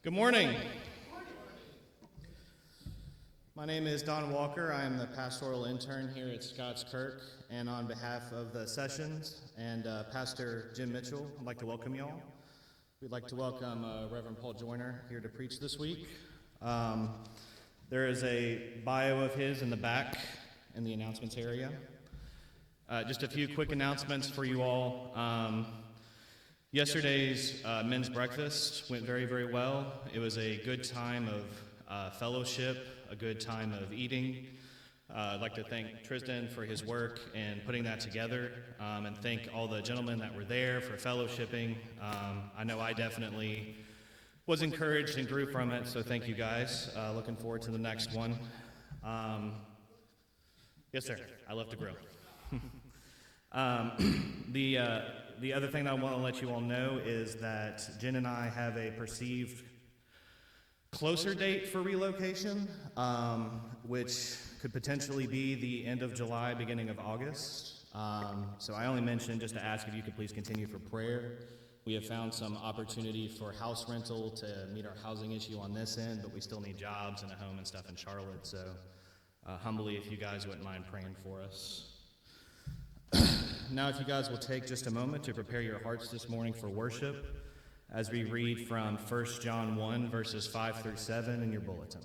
Good morning. My name is Don Walker. I am the pastoral intern here at Scots Kirk, and on behalf of the sessions and Pastor Jim Mitchell, I'd like to welcome y'all. We'd like to welcome Reverend Paul Joyner here to preach this week. There is a bio of his in the back in the announcements area. Just a few quick announcements for you all. Yesterday's men's breakfast went very, very well. It was a good time of fellowship, a good time of eating. I'd like to thank Tristan for his work in putting that together, and thank all the gentlemen that were there for fellowshipping. I know I definitely was encouraged and grew from it, so thank you guys. Looking forward to the next one. Yes, sir. I love to grill. The other thing I want to let you all know is that Jen and I have a perceived closer date for relocation, which could potentially be the end of July, beginning of August. So I only mentioned just to ask if you could please continue for prayer. We have found some opportunity for house rental to meet our housing issue on this end, but we still need jobs and a home and stuff in Charlotte. So humbly, if you guys wouldn't mind praying for us. Now, if you guys will take just a moment to prepare your hearts this morning for worship as we read from 1 John 1, verses 5 through 7 in your bulletin.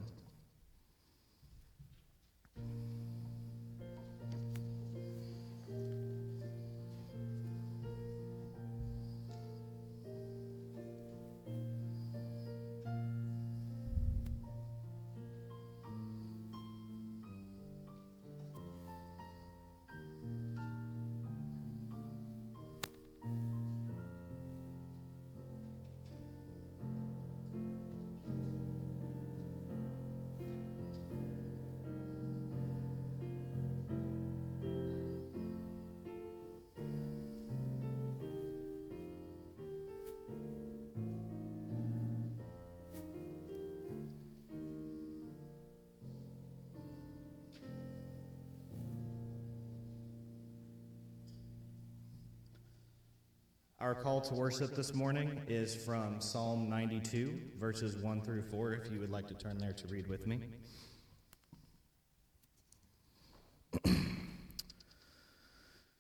Our call to worship this morning is from Psalm 92, verses 1 through 4, if you would like to turn there to read with me.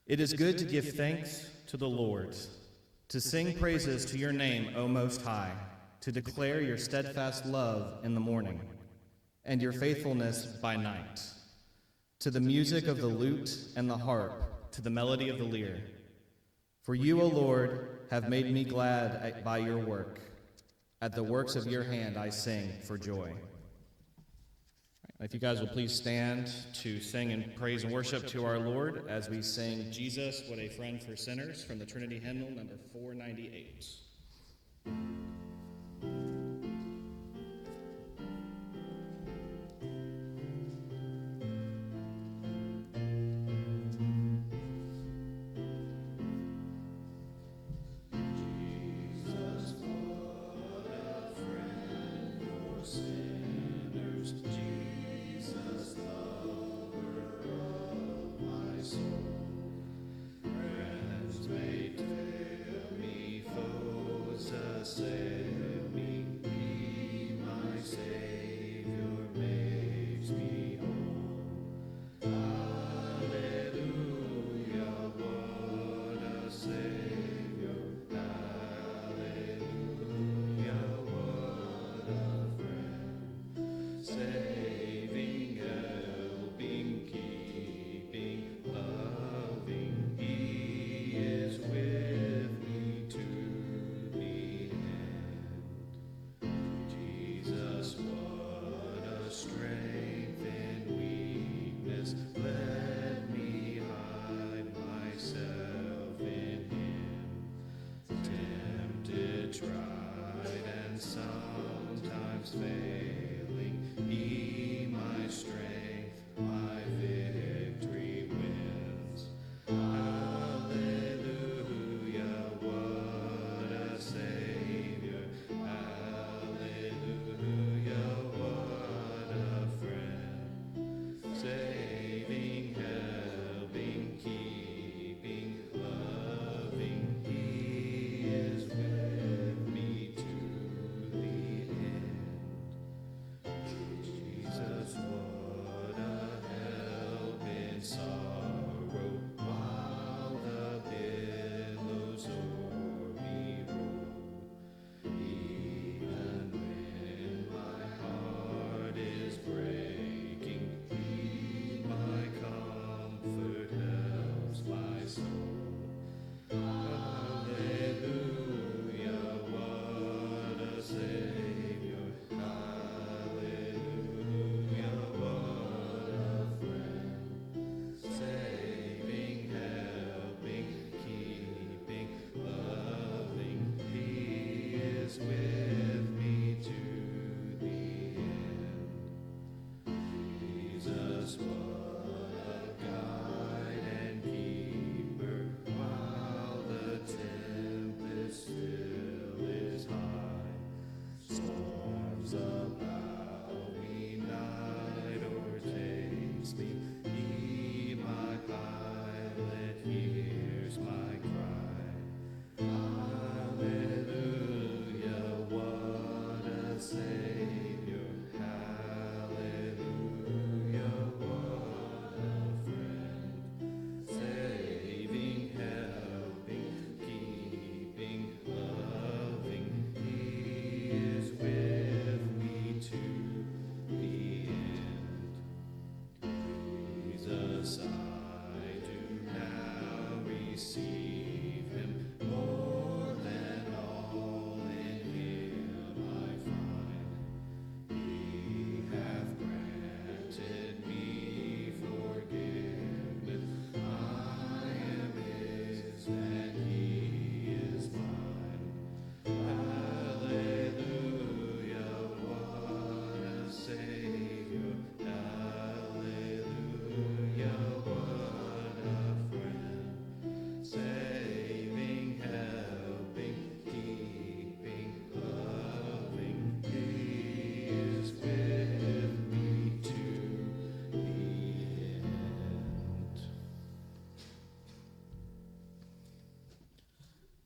It is good to give thanks to the Lord, to sing praises to your name, O Most High, to declare your steadfast love in the morning, and your faithfulness by night, to the music of the lute and the harp, to the melody of the lyre. For you, O Lord, have made me glad by your work. At the works of your hand I sing for joy. If you guys will please stand to sing and praise and worship to our Lord as we sing Jesus, What a Friend for Sinners from the Trinity Hymnal, number 498.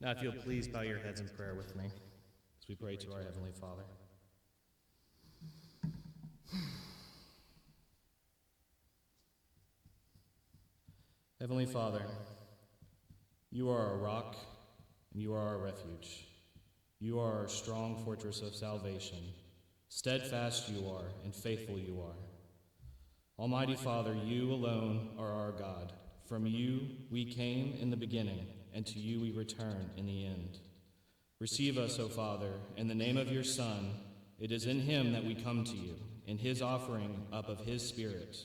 Now, if you'll please bow your heads in prayer with me as we pray to our Heavenly Father. Heavenly Father, you are our rock and you are our refuge. You are our strong fortress of salvation. Steadfast you are and faithful you are. Almighty Father, you alone are our God. From you we came in the beginning, and to you we return in the end. Receive us, O Father, in the name of your Son. It is in him that we come to you, in his offering up of his Spirit,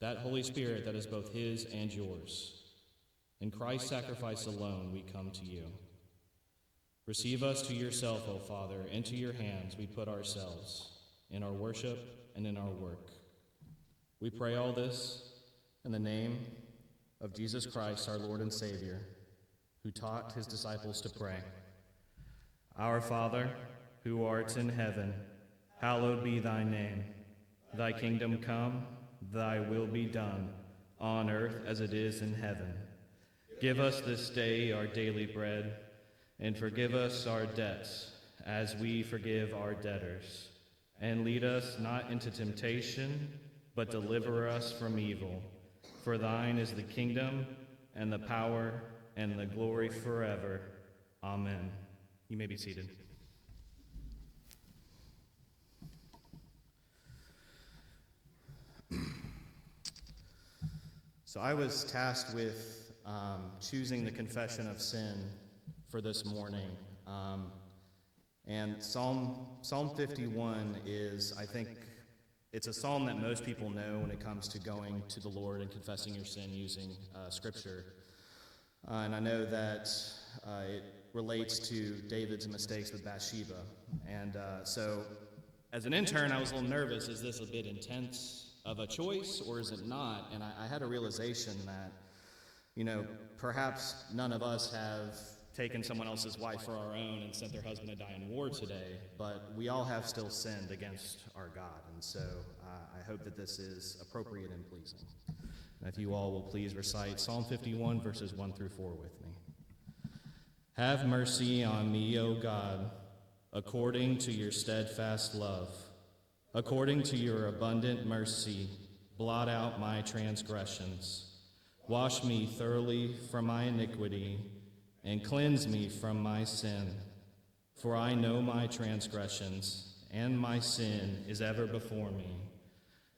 that Holy Spirit that is both his and yours. In Christ's sacrifice alone we come to you. Receive us to yourself, O Father, into your hands we put ourselves, in our worship and in our work. We pray all this in the name of Jesus Christ, our Lord and Savior, who taught his disciples to pray. Our Father, who art in heaven, hallowed be thy name. Thy kingdom come, thy will be done, on earth as it is in heaven. Give us this day our daily bread, and forgive us our debts, as we forgive our debtors. And lead us not into temptation, but deliver us from evil. For thine is the kingdom, and the power, and the glory forever. Amen. You may be seated. So I was tasked with choosing the confession of sin for this morning. And Psalm 51 is, I think, it's a psalm that most people know when it comes to going to the Lord and confessing your sin using Scripture. And I know that it relates to David's mistakes with Bathsheba. And so as an intern, I was a little nervous. Is this a bit intense of a choice, or is it not? And I had a realization that, perhaps none of us have taken someone else's wife for our own and sent their husband to die in war today, but we all have still sinned against our God. And so I hope that this is appropriate and pleasing. And if you all will please recite Psalm 51, verses 1 through 4 with me. Have mercy on me, O God, according to your steadfast love. According to your abundant mercy, blot out my transgressions. Wash me thoroughly from my iniquity, and cleanse me from my sin. For I know my transgressions, and my sin is ever before me.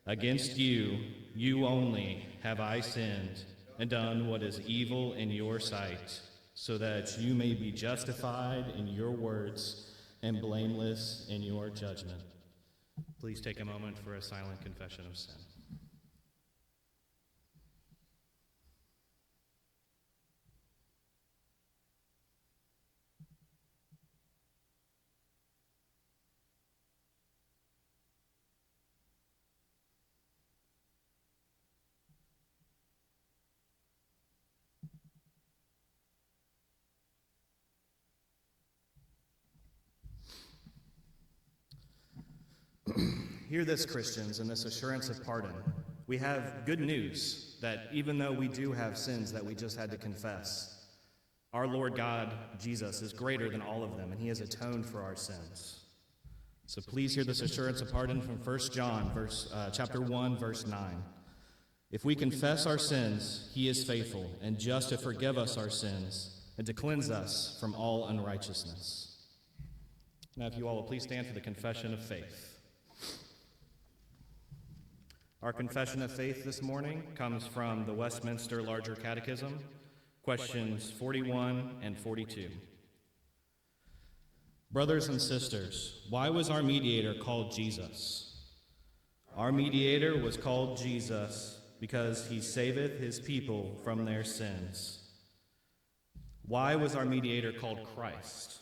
Against you, you only, have I sinned, and done what is evil in your sight, so that you may be justified in your words and blameless in your judgment. Please take a moment for a silent confession of sin. Hear this, Christians, and this assurance of pardon. We have good news that even though we do have sins that we just had to confess, our Lord God, Jesus, is greater than all of them, and he has atoned for our sins. So please hear this assurance of pardon from 1 John, chapter 1, verse 9. If we confess our sins, he is faithful and just to forgive us our sins and to cleanse us from all unrighteousness. Now, if you all will please stand for the confession of faith. Our confession of faith this morning comes from the Westminster Larger Catechism, questions 41 and 42. Brothers and sisters, why was our mediator called Jesus? Our mediator was called Jesus because he saveth his people from their sins. Why was our mediator called Christ?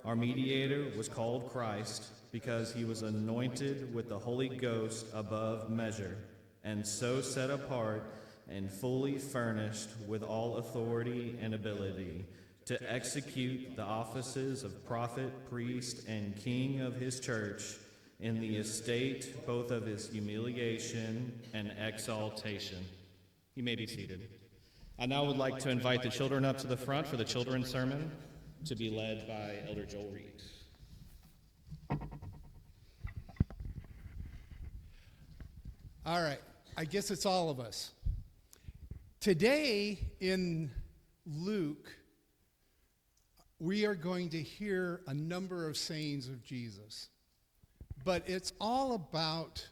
Our mediator was called Christ because he was anointed with the Holy Ghost above measure, and so set apart and fully furnished with all authority and ability to execute the offices of prophet, priest, and king of his church in the estate both of his humiliation and exaltation. You may be seated. I now would like to invite the children up to the front for the children's sermon. to be led by Elder Joel Reed. All right, I guess it's all of us. Today in Luke, we are going to hear a number of sayings of Jesus, but it's all about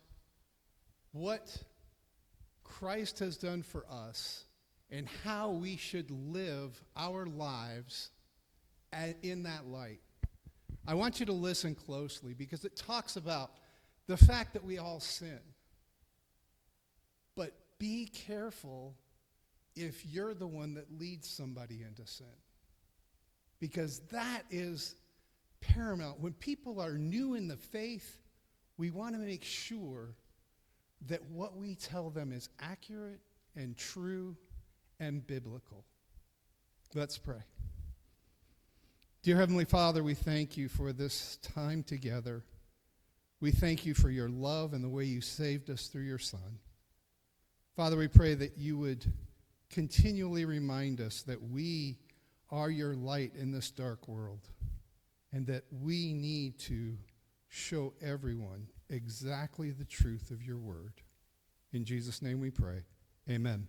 what Christ has done for us and how we should live our lives in that light. I want you to listen closely because it talks about the fact that we all sin. But be careful if you're the one that leads somebody into sin, because that is paramount. When people are new in the faith, we want to make sure that what we tell them is accurate and true and biblical. Let's pray. Dear Heavenly Father, we thank you for this time together. We thank you for your love and the way you saved us through your Son. Father, we pray that you would continually remind us that we are your light in this dark world and that we need to show everyone exactly the truth of your word. In Jesus' name we pray. Amen.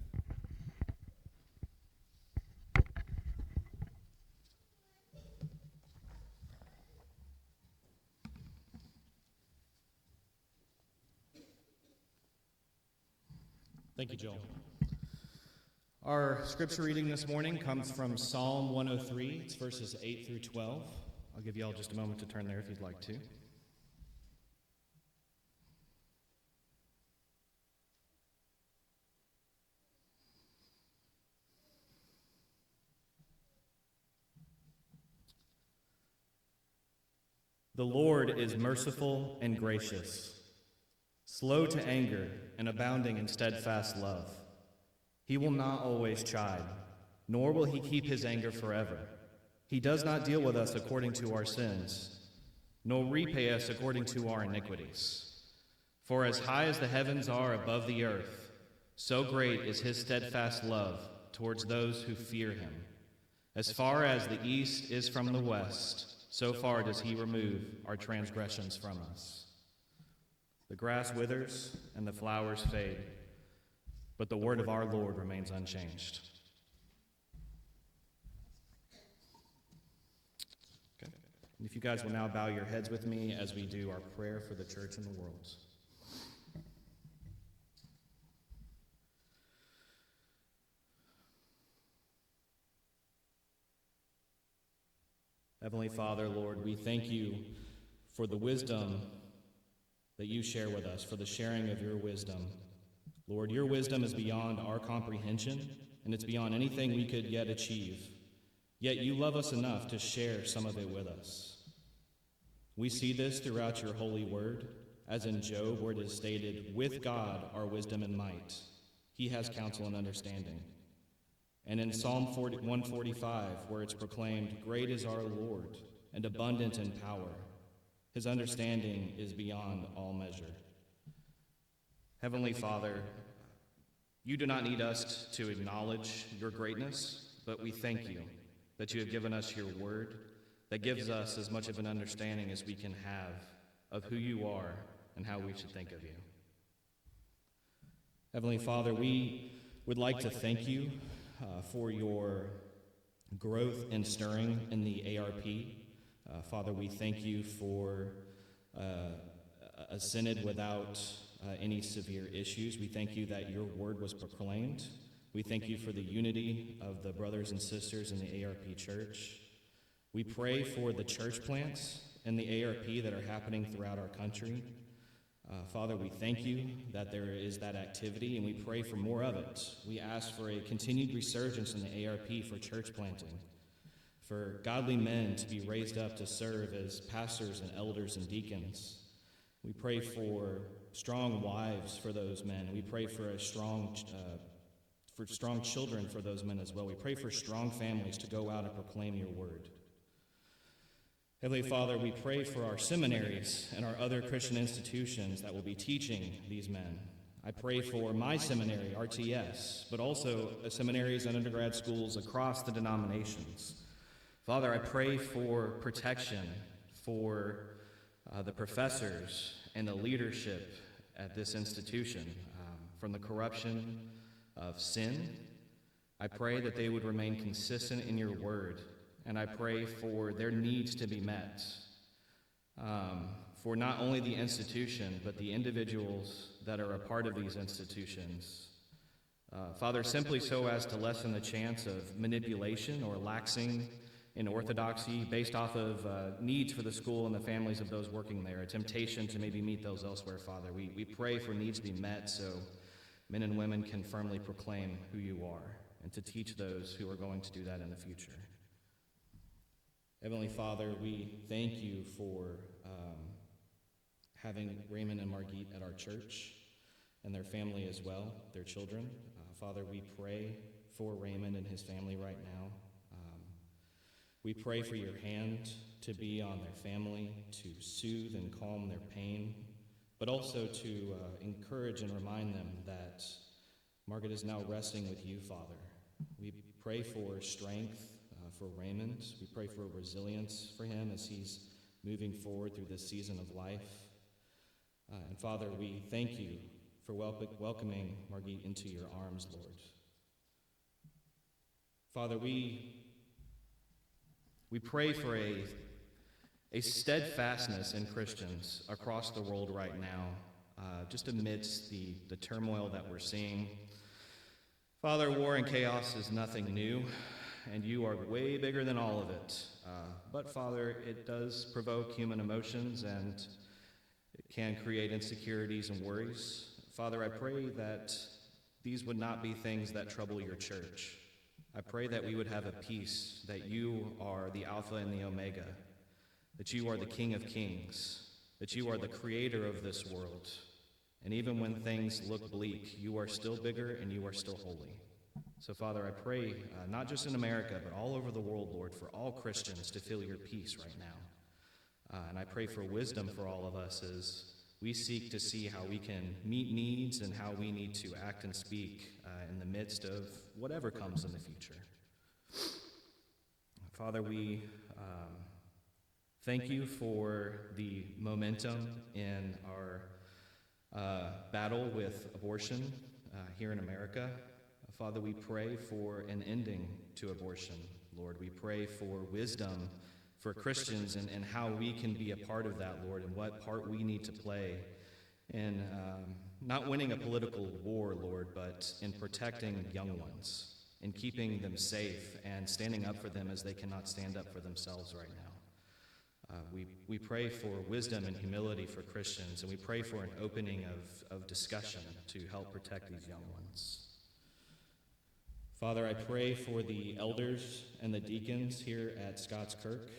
Thank you, Joel. Our scripture reading this morning comes from Psalm 103. It's verses 8 through 12. I'll give you all just a moment to turn there if you'd like to. The Lord is merciful and gracious, slow to anger and abounding in steadfast love. He will not always chide, nor will he keep his anger forever. He does not deal with us according to our sins, nor repay us according to our iniquities. For as high as the heavens are above the earth, so great is his steadfast love towards those who fear him. As far as the east is from the west, so far does he remove our transgressions from us. The grass withers and the flowers fade, but the word of our Lord remains unchanged. Okay. And if you guys will now bow your heads with me as we do our prayer for the church and the world. Heavenly Father, Lord, we thank you for the wisdom that you share with us, for the sharing of your wisdom. Lord, your wisdom is beyond our comprehension, and it's beyond anything we could yet achieve. Yet you love us enough to share some of it with us. We see this throughout your holy word, as in Job, where it is stated, "With God are wisdom and might. He has counsel and understanding." And in Psalm 145, where it's proclaimed, "Great is our Lord, and abundant in power. His understanding is beyond all measure." Heavenly Father, you do not need us to acknowledge your greatness, but we thank you that you have given us your word that gives us as much of an understanding as we can have of who you are and how we should think of you. Heavenly Father, we would like to thank you for your growth and stirring in the ARP. Father, we thank you for a synod without any severe issues. We thank you that your word was proclaimed. We thank you for the unity of the brothers and sisters in the ARP church. We pray for the church plants in the ARP that are happening throughout our country. Father, we thank you that there is that activity, and we pray for more of it. We ask for a continued resurgence in the ARP for church planting, for godly men to be raised up to serve as pastors and elders and deacons. We pray for strong wives for those men. We pray for strong children for those men as well. We pray for strong families to go out and proclaim your word. Heavenly Father, we pray for our seminaries and our other Christian institutions that will be teaching these men. I pray for my seminary, RTS, but also seminaries and undergrad schools across the denominations. Father, I pray for protection for the professors and the leadership at this institution from the corruption of sin. I pray that they would remain consistent in your word, and I pray for their needs to be met, for not only the institution, but the individuals that are a part of these institutions. Father, simply so as to lessen the chance of manipulation or laxing in orthodoxy based off of needs for the school and the families of those working there, a temptation to maybe meet those elsewhere, Father. We pray for needs to be met so men and women can firmly proclaim who you are and to teach those who are going to do that in the future. Heavenly Father, we thank you for having Raymond and Margit at our church and their family as well, their children. Father, we pray for Raymond and his family right now. We pray for your hand to be on their family, to soothe and calm their pain, but also to encourage and remind them that Margaret is now resting with you, Father. We pray for strength for Raymond. We pray for resilience for him as he's moving forward through this season of life. And Father, we thank you for welcoming Margit into your arms, Lord. Father, we pray for a steadfastness in Christians across the world right now, just amidst the turmoil that we're seeing. Father, war and chaos is nothing new, and you are way bigger than all of it. But Father, it does provoke human emotions, and it can create insecurities and worries. Father, I pray that these would not be things that trouble your church. I pray that we would have a peace, that you are the Alpha and the Omega, that you are the King of Kings, that you are the creator of this world. And even when things look bleak, you are still bigger and you are still holy. So, Father, I pray, not just in America, but all over the world, Lord, for all Christians to feel your peace right now. And I pray for wisdom for all of us as we seek to see how we can meet needs and how we need to act and speak in the midst of whatever comes in the future. Father, we thank you for the momentum in our battle with abortion here in America. Father, we pray for an ending to abortion, Lord. We pray for wisdom for Christians and how we can be a part of that, Lord, and what part we need to play in not winning a political war, Lord, but in protecting young ones, in keeping them safe and standing up for them as they cannot stand up for themselves right now. We pray for wisdom and humility for Christians, and we pray for an opening of discussion to help protect these young ones. Father, I pray for the elders and the deacons here at Scots Kirk.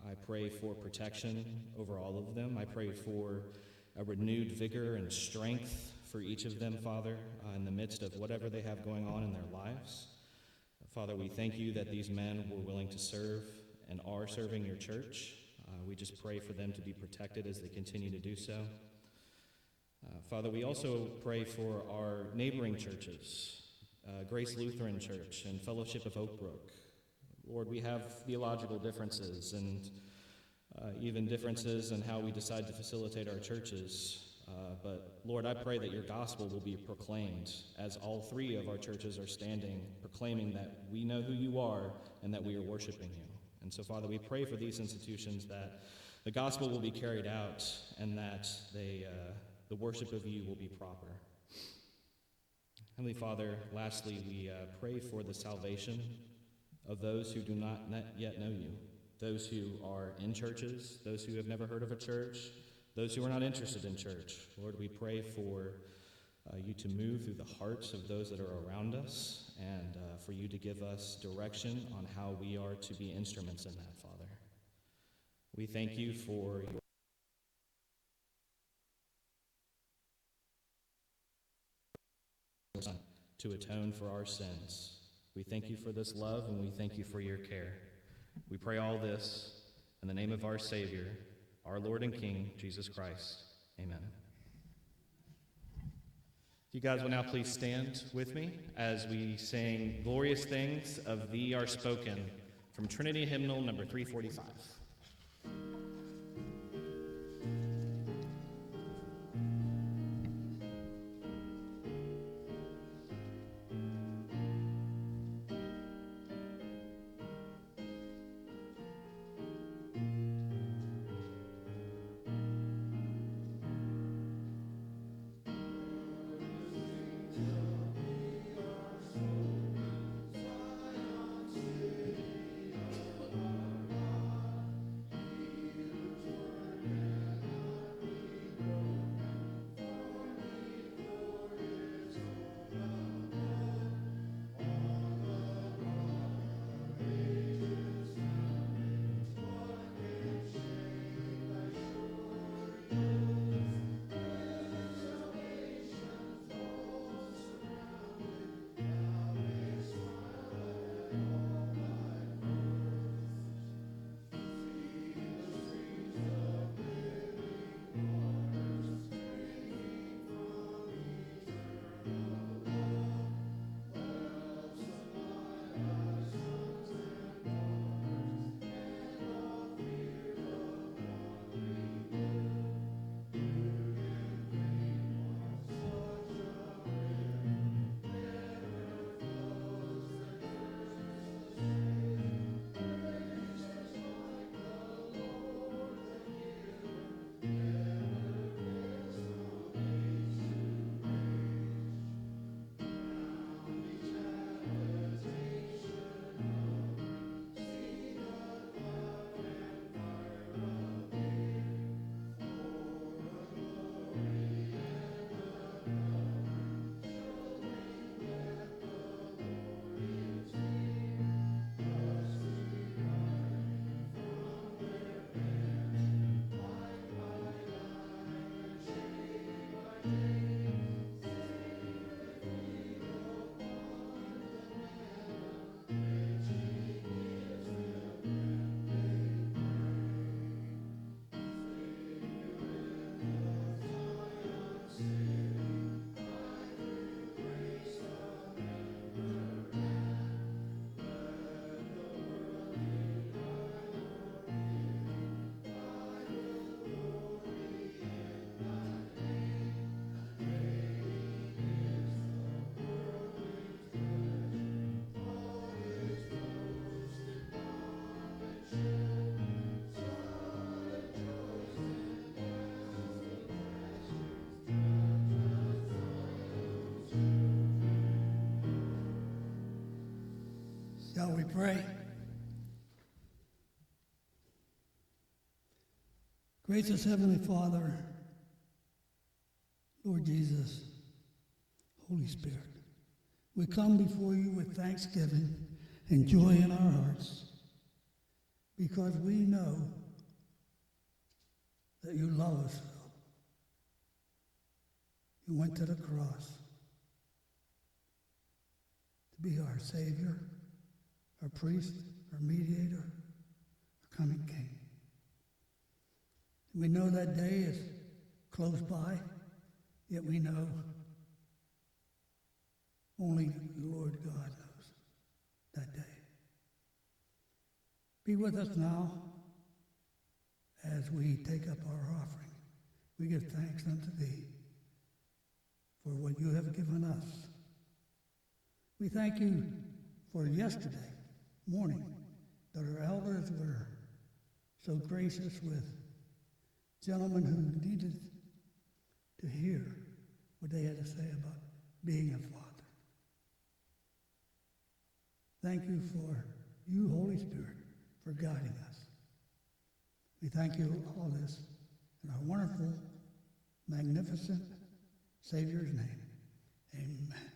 I pray for protection over all of them. I pray for a renewed vigor and strength for each of them, Father, in the midst of whatever they have going on in their lives. Father, we thank you that these men were willing to serve and are serving your church. We just pray for them to be protected as they continue to do so. Father, we also pray for our neighboring churches, Grace Lutheran Church and Fellowship of Oak Brook. Lord, we have theological differences and even differences in how we decide to facilitate our churches. But Lord, I pray that your gospel will be proclaimed as all three of our churches are standing, proclaiming that we know who you are and that we are worshiping you. And so, Father, we pray for these institutions that the gospel will be carried out and that the worship of you will be proper. Heavenly Father, lastly, we pray for the salvation of those who do not yet know you, those who are in churches, those who have never heard of a church, those who are not interested in church. Lord, we pray for you to move through the hearts of those that are around us and for you to give us direction on how we are to be instruments in that, Father. We thank you for your Son to atone for our sins. We thank you for this love, and we thank you for your care. We pray all this in the name of our Savior, our Lord and King, Jesus Christ. Amen. You guys will now please stand with me as we sing Glorious Things of Thee Are Spoken from Trinity Hymnal number 345. Shall we pray? Gracious Heavenly Father, Lord Jesus, Holy Spirit, we come before you with thanksgiving and joy in our hearts because we know that you love us so. You went to the cross to be our Savior, our priest, our mediator, our coming King. We know that day is close by, yet we know only the Lord God knows that day. Be with us now as we take up our offering. We give thanks unto thee for what you have given us. We thank you for yesterday morning that our elders were so gracious with gentlemen who needed to hear what they had to say about being a father. Thank you for you, Holy Spirit, for guiding us. We thank you for all this in our wonderful, magnificent Savior's name. Amen.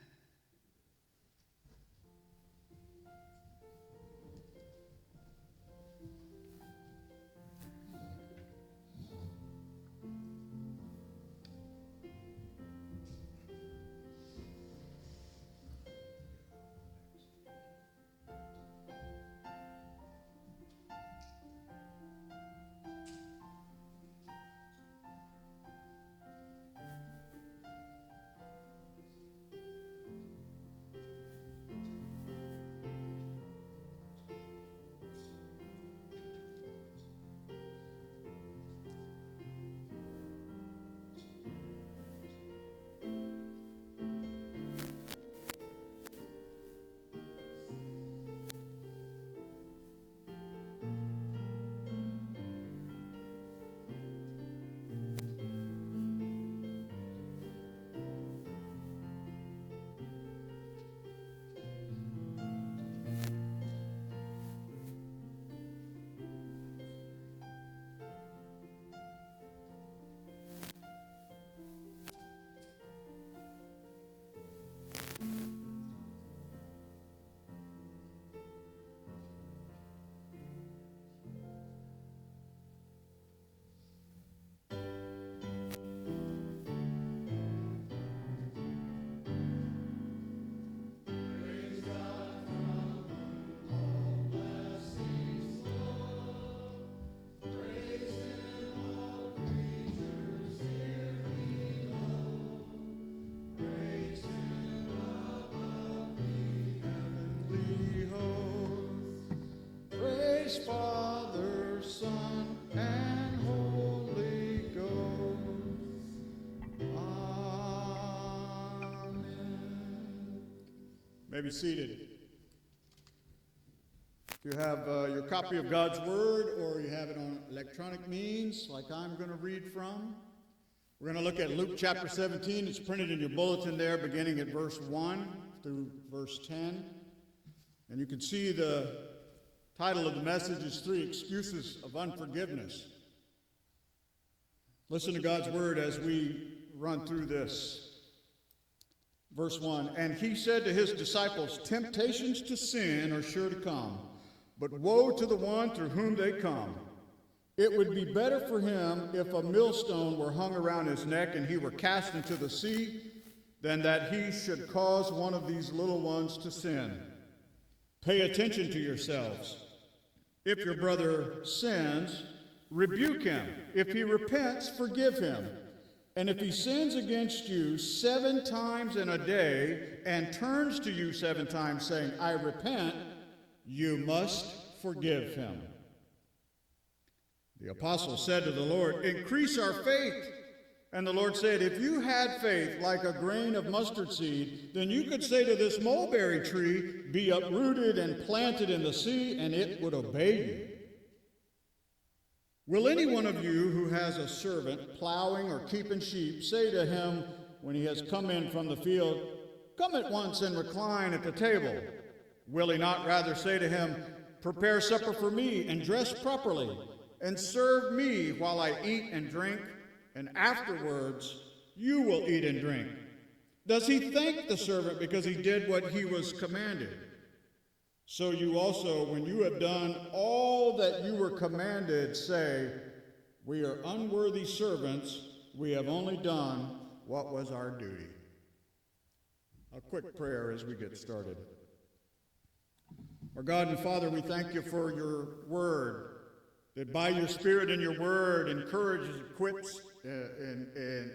may be seated. If you have your copy of God's Word, or you have it on electronic means, like I'm going to read from, we're going to look at Luke chapter 17. It's printed in your bulletin there, beginning at verse 1 through verse 10. And you can see the title of the message is 3 Excuses of Unforgiveness. Listen to God's Word as we run through this. Verse 1, and he said to his disciples, temptations to sin are sure to come, but woe to the one through whom they come. It would be better for him if a millstone were hung around his neck and he were cast into the sea than that he should cause one of these little ones to sin. Pay attention to yourselves. If your brother sins, rebuke him. If he repents, forgive him. And if he sins against you 7 times in a day and turns to you 7 times saying, I repent, you must forgive him. The apostle said to the Lord, increase our faith. And the Lord said, if you had faith like a grain of mustard seed, then you could say to this mulberry tree, be uprooted and planted in the sea, and it would obey you. Will any one of you who has a servant plowing or keeping sheep say to him when he has come in from the field, come at once and recline at the table? Will he not rather say to him, prepare supper for me and dress properly, and serve me while I eat and drink, and afterwards you will eat and drink? Does he thank the servant because he did what he was commanded? So you also, when you have done all that you were commanded, say, we are unworthy servants, we have only done what was our duty. A quick prayer as we get started. Our God and Father, we thank you for your word, that by your Spirit and your word encourages, equips, and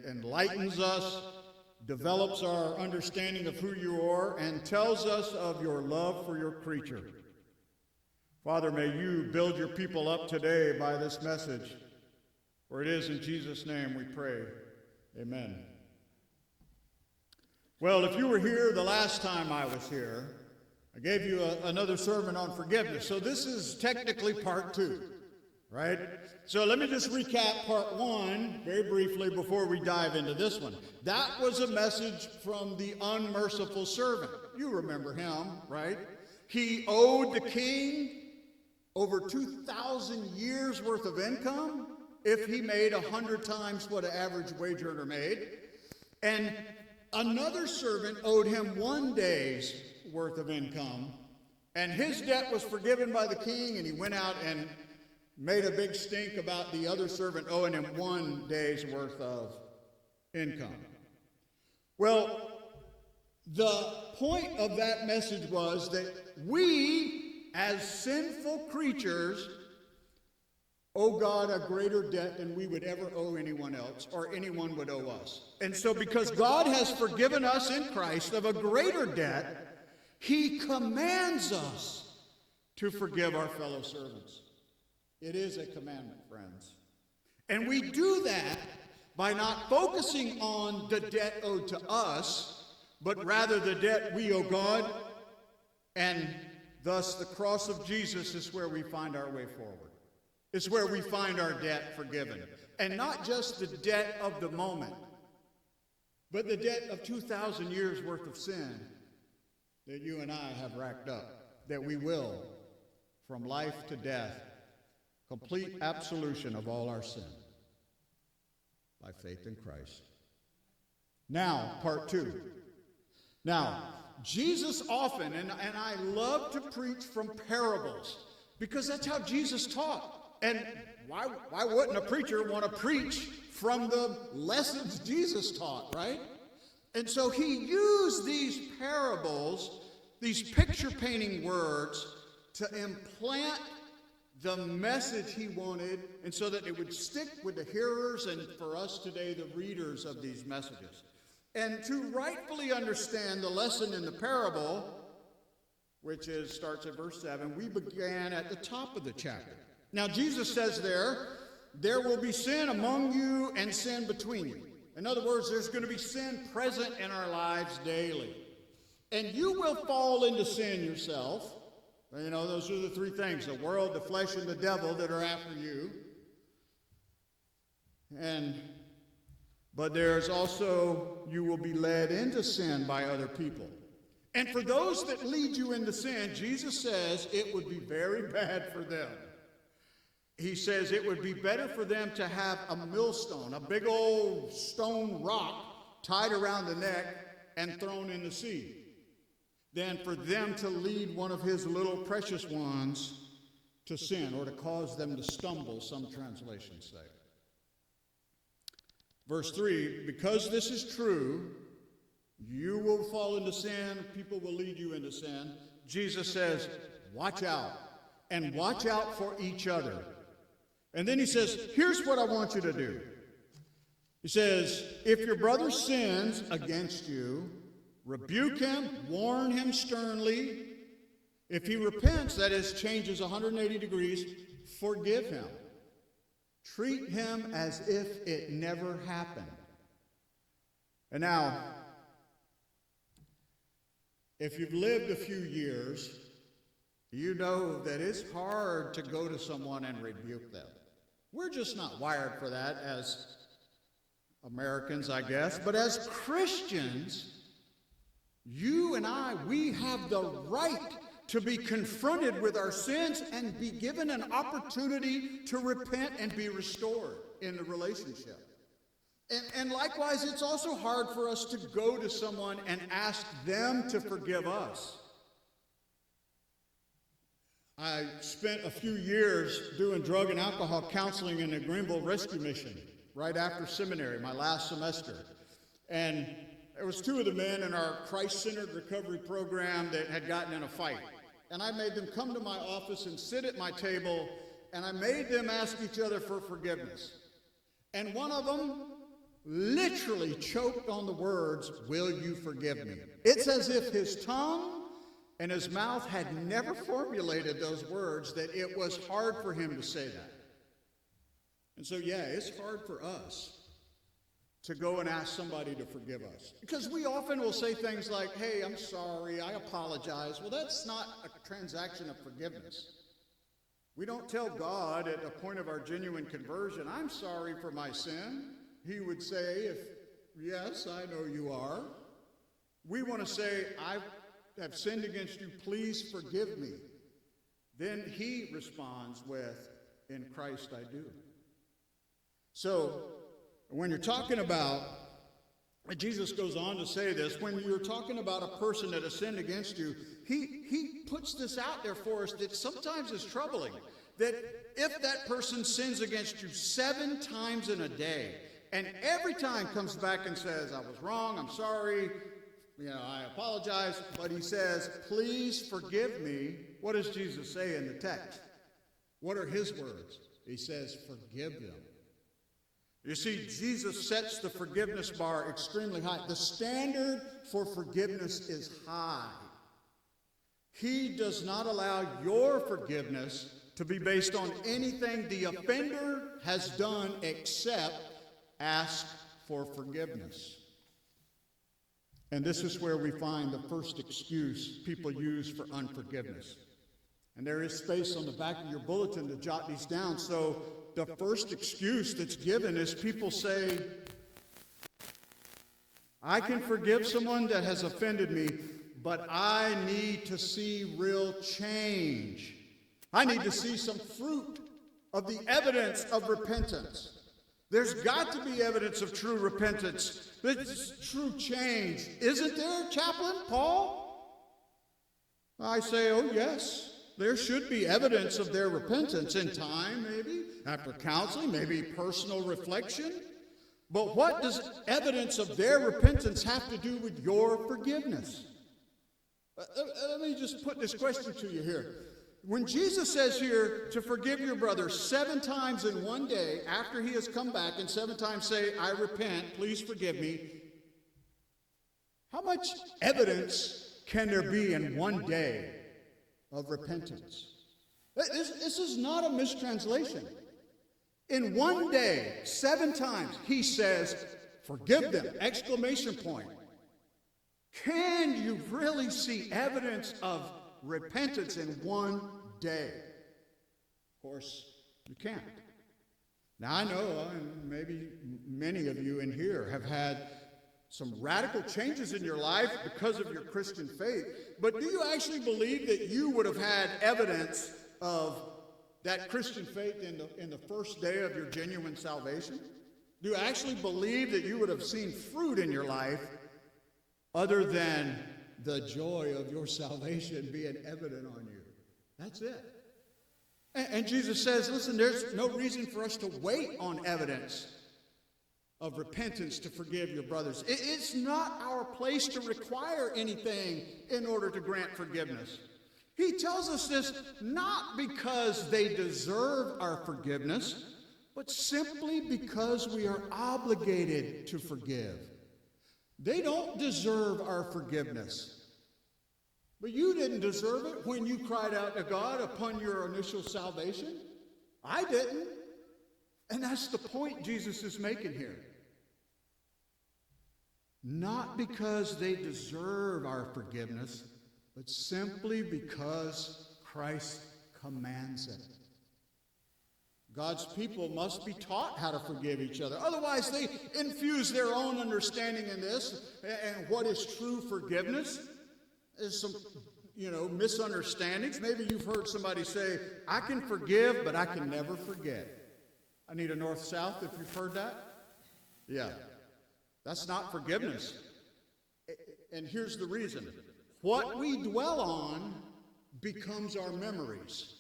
enlightens us, develops our understanding of who you are, and tells us of your love for your creature. Father, may you build your people up today by this message, for it is in Jesus' name we pray. Amen. Well, if you were here the last time I was here, I gave you another sermon on forgiveness. So this is technically part 2, right? So let me just recap part 1 very briefly before we dive into this one. That was a message from the unmerciful servant. You remember him, right? He owed the king over 2,000 years worth of income if he made 100 times what an average wage earner made. And another servant owed him 1 day's worth of income, and his debt was forgiven by the king, and he went out and made a big stink about the other servant owing him 1 day's worth of income. Well, the point of that message was that we, as sinful creatures, owe God a greater debt than we would ever owe anyone else, or anyone would owe us. And so because God has forgiven us in Christ of a greater debt, he commands us to forgive our fellow servants. It is a commandment, friends. And we do that by not focusing on the debt owed to us, but rather the debt we owe God, and thus the cross of Jesus is where we find our way forward. It's where we find our debt forgiven. And not just the debt of the moment, but the debt of 2,000 years worth of sin that you and I have racked up, that we will, from life to death, complete absolution of all our sin by faith in Christ. Now, part 2. Now, Jesus often, and I love to preach from parables, because that's how Jesus taught. And why wouldn't a preacher want to preach from the lessons Jesus taught, right? And so he used these parables, these picture-painting words, to implant the message he wanted, and so that it would stick with the hearers and for us today, the readers of these messages. And to rightfully understand the lesson in the parable, which starts at verse 7, we began at the top of the chapter. Now, Jesus says there will be sin among you and sin between you. In other words, there's going to be sin present in our lives daily. And you will fall into sin yourself. You know, those are the three things: the world, the flesh, and the devil that are after you. But there's also, you will be led into sin by other people. And for those that lead you into sin, Jesus says it would be very bad for them. He says it would be better for them to have a millstone, a big old stone rock tied around the neck and thrown in the sea, than for them to lead one of his little precious ones to sin, or to cause them to stumble, some translations say. Verse 3, because this is true, you will fall into sin, people will lead you into sin. Jesus says, watch out, and watch out for each other. And then he says, here's what I want you to do. He says, if your brother sins against you, rebuke him, warn him sternly. If he repents, that is, changes 180 degrees, forgive him. Treat him as if it never happened. And now, if you've lived a few years, you know that it's hard to go to someone and rebuke them. We're just not wired for that as Americans, I guess. But as Christians, you and I, we have the right to be confronted with our sins and be given an opportunity to repent and be restored in the relationship. And likewise, it's also hard for us to go to someone and ask them to forgive us. I spent a few years doing drug and alcohol counseling in the Greenville Rescue Mission right after seminary, my last semester. And there was two of the men in our Christ-centered recovery program that had gotten in a fight. And I made them come to my office and sit at my table, and I made them ask each other for forgiveness. And one of them literally choked on the words, "Will you forgive me?" It's as if his tongue and his mouth had never formulated those words, that it was hard for him to say that. And so, yeah, it's hard for us to go and ask somebody to forgive us. Because we often will say things like, "Hey, I'm sorry, I apologize." Well, that's not a transaction of forgiveness. We don't tell God at the point of our genuine conversion, "I'm sorry for my sin." He would say, "Yes, I know you are." We want to say, "I have sinned against you, please forgive me." Then he responds with, "In Christ I do." So, when you're talking about, Jesus goes on to say this, when you're talking about a person that has sinned against you, he puts this out there for us that sometimes is troubling. That if that person sins against you 7 times in a day, and every time comes back and says, "I was wrong, I'm sorry, I apologize," but he says, "Please forgive me," what does Jesus say in the text? What are his words? He says, "Forgive them." You see, Jesus sets the forgiveness bar extremely high. The standard for forgiveness is high. He does not allow your forgiveness to be based on anything the offender has done except ask for forgiveness. And this is where we find the first excuse people use for unforgiveness. And there is space on the back of your bulletin to jot these down. So the first excuse that's given is people say, "I can forgive someone that has offended me, but I need to see real change. I need to see some fruit of the evidence of repentance." There's got to be evidence of true repentance. There's true change. Isn't there, Chaplain Paul? I say, oh yes. There should be evidence of their repentance in time, maybe, after counseling, maybe personal reflection. But what does evidence of their repentance have to do with your forgiveness? Let me just put this question to you here. When Jesus says here to forgive your brother 7 times in one day after he has come back, and 7 times say, "I repent, please forgive me," how much evidence can there be in one day of repentance? This is not a mistranslation. In one day, 7 times, he says, "Forgive them!" Exclamation point. Can you really see evidence of repentance in one day? Of course, you can't. Now, I know, and maybe many of you in here have had some radical changes in your life because of your Christian faith, but do you actually believe that you would have had evidence of that Christian faith in the first day of your genuine salvation? Do you actually believe that you would have seen fruit in your life other than the joy of your salvation being evident on you? That's it. And Jesus says, listen, there's no reason for us to wait on evidence of repentance to forgive your brothers. It's not our place to require anything in order to grant forgiveness. He tells us this not because they deserve our forgiveness, but simply because we are obligated to forgive. They don't deserve our forgiveness. But you didn't deserve it when you cried out to God upon your initial salvation. I didn't. And that's the point Jesus is making here. Not because they deserve our forgiveness, but simply because Christ commands it. God's people must be taught how to forgive each other. Otherwise, they infuse their own understanding in this. And what is true forgiveness? There's some, misunderstandings. Maybe you've heard somebody say, I can forgive, but I can never forget. I need a north-south if you've heard that. Yeah. That's not forgiveness. And here's the reason. What we dwell on becomes our memories.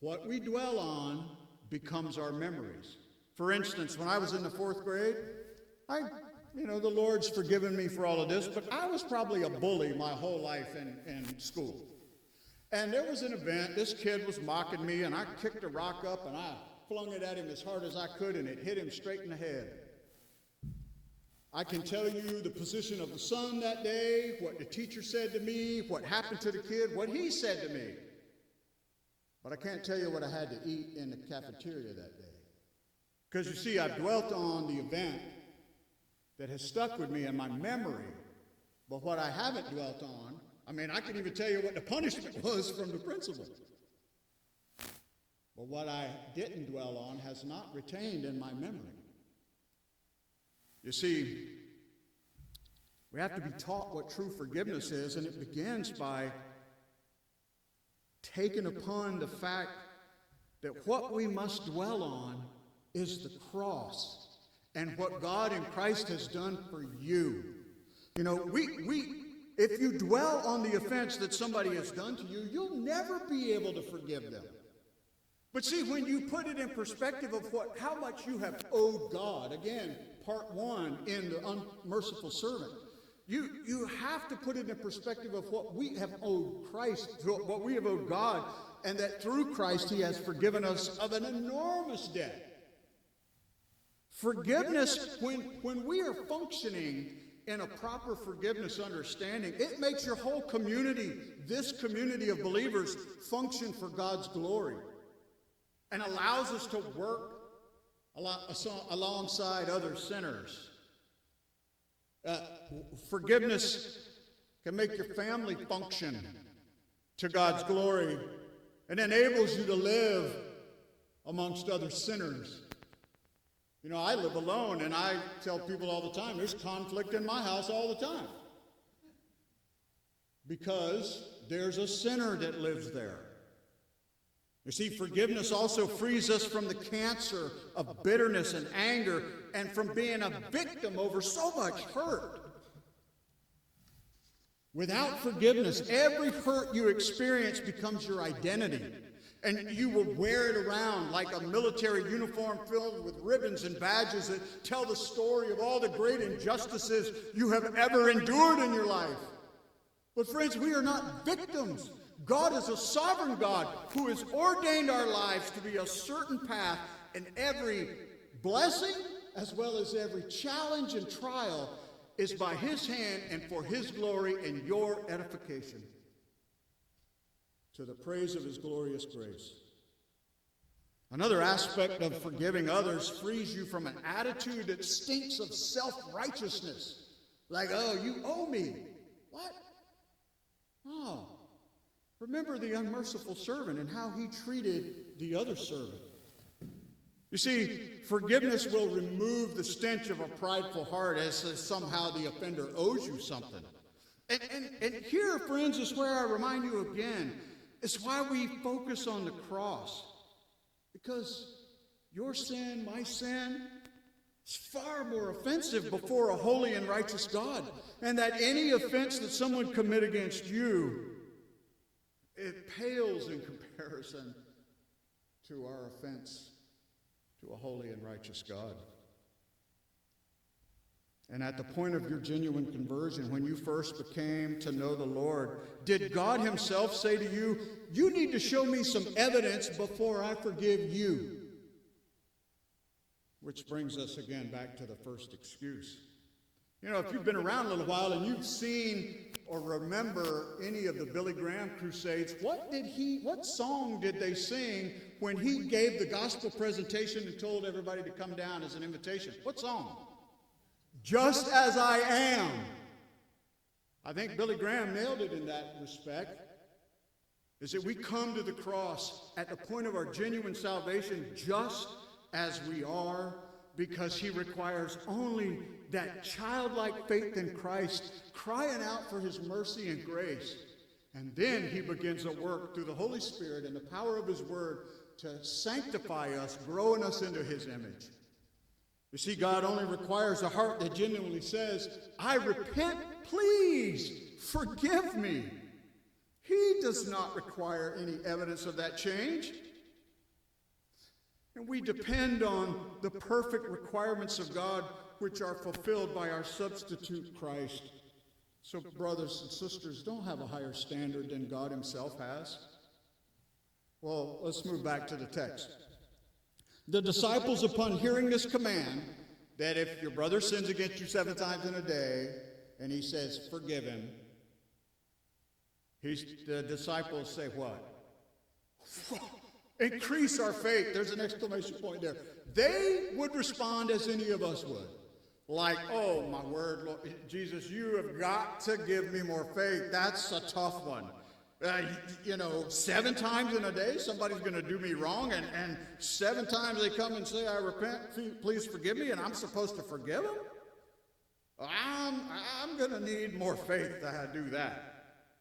What we dwell on becomes our memories. For instance, when I was in the 4th grade, the Lord's forgiven me for all of this, but I was probably a bully my whole life in school. And there was an event, this kid was mocking me, and I kicked a rock up, and I flung it at him as hard as I could, and it hit him straight in the head. I can tell you the position of the sun that day, what the teacher said to me, what happened to the kid, what he said to me. But I can't tell you what I had to eat in the cafeteria that day. Because you see, I've dwelt on the event that has stuck with me in my memory. But what I haven't dwelt on, I can even tell you what the punishment was from the principal. But what I didn't dwell on has not retained in my memory. You see, we have to be taught what true forgiveness is, and it begins by taking upon the fact that what we must dwell on is the cross and what God in Christ has done for you. If you dwell on the offense that somebody has done to you, you'll never be able to forgive them. But see, when you put it in perspective of how much you have owed God, again, part 1 in the unmerciful servant, you have to put it in perspective of what we have owed Christ, what we have owed God, and that through Christ he has forgiven us of an enormous debt. Forgiveness, when we are functioning in a proper forgiveness understanding, it makes your whole community, this community of believers, function for God's glory and allows us to work alongside other sinners. Forgiveness can make your family function to God's glory and enables you to live amongst other sinners. I live alone, and I tell people all the time, there's conflict in my house all the time. Because there's a sinner that lives there. You see, forgiveness also frees us from the cancer of bitterness and anger and from being a victim over so much hurt. Without forgiveness, every hurt you experience becomes your identity. And you will wear it around like a military uniform filled with ribbons and badges that tell the story of all the great injustices you have ever endured in your life. But friends, we are not victims. God is a sovereign God who has ordained our lives to be a certain path, and every blessing as well as every challenge and trial is by his hand and for his glory and your edification, to the praise of his glorious grace. Another aspect of forgiving others frees you from an attitude that stinks of self-righteousness Like, oh, you owe me. What? Oh. Remember the unmerciful servant and how he treated the other servant. You see, forgiveness will remove the stench of a prideful heart as if somehow the offender owes you something. And here, friends, is where I remind you again, it's why we focus on the cross. Because your sin, my sin, is far more offensive before a holy and righteous God. And that any offense that someone commit against you, it pales in comparison to our offense to a holy and righteous God. And at the point of your genuine conversion, when you first became to know the Lord, did God himself say to you, you need to show me some evidence before I forgive you? Which brings us again back to the first excuse. You know, if you've been around a little while and you've seen or remember any of the Billy Graham crusades, what song did they sing when he gave the gospel presentation and told everybody to come down as an invitation? What song? Just as I am. I think Billy Graham nailed it in that respect. Is that we come to the cross at the point of our genuine salvation just as we are, because he requires only that childlike faith in Christ, crying out for his mercy and grace. And then he begins a work through the Holy Spirit and the power of his word to sanctify us, growing us into his image. You see, God only requires a heart that genuinely says, I repent, please forgive me. He does not require any evidence of that change. And we depend on the perfect requirements of God, which are fulfilled by our substitute Christ. So, brothers and sisters, don't have a higher standard than God himself has. Well, let's move back to the text. The disciples, upon hearing this command, that if your brother sins against you 7 times in a day, and he says, forgive him, the disciples say what? Increase our faith. There's an exclamation point there. They would respond as any of us would. Like, oh, my word, Lord, Jesus, you have got to give me more faith. That's a tough one. 7 times in a day, somebody's going to do me wrong, and 7 times they come and say, I repent, please forgive me, and I'm supposed to forgive them? I'm going to need more faith to do that.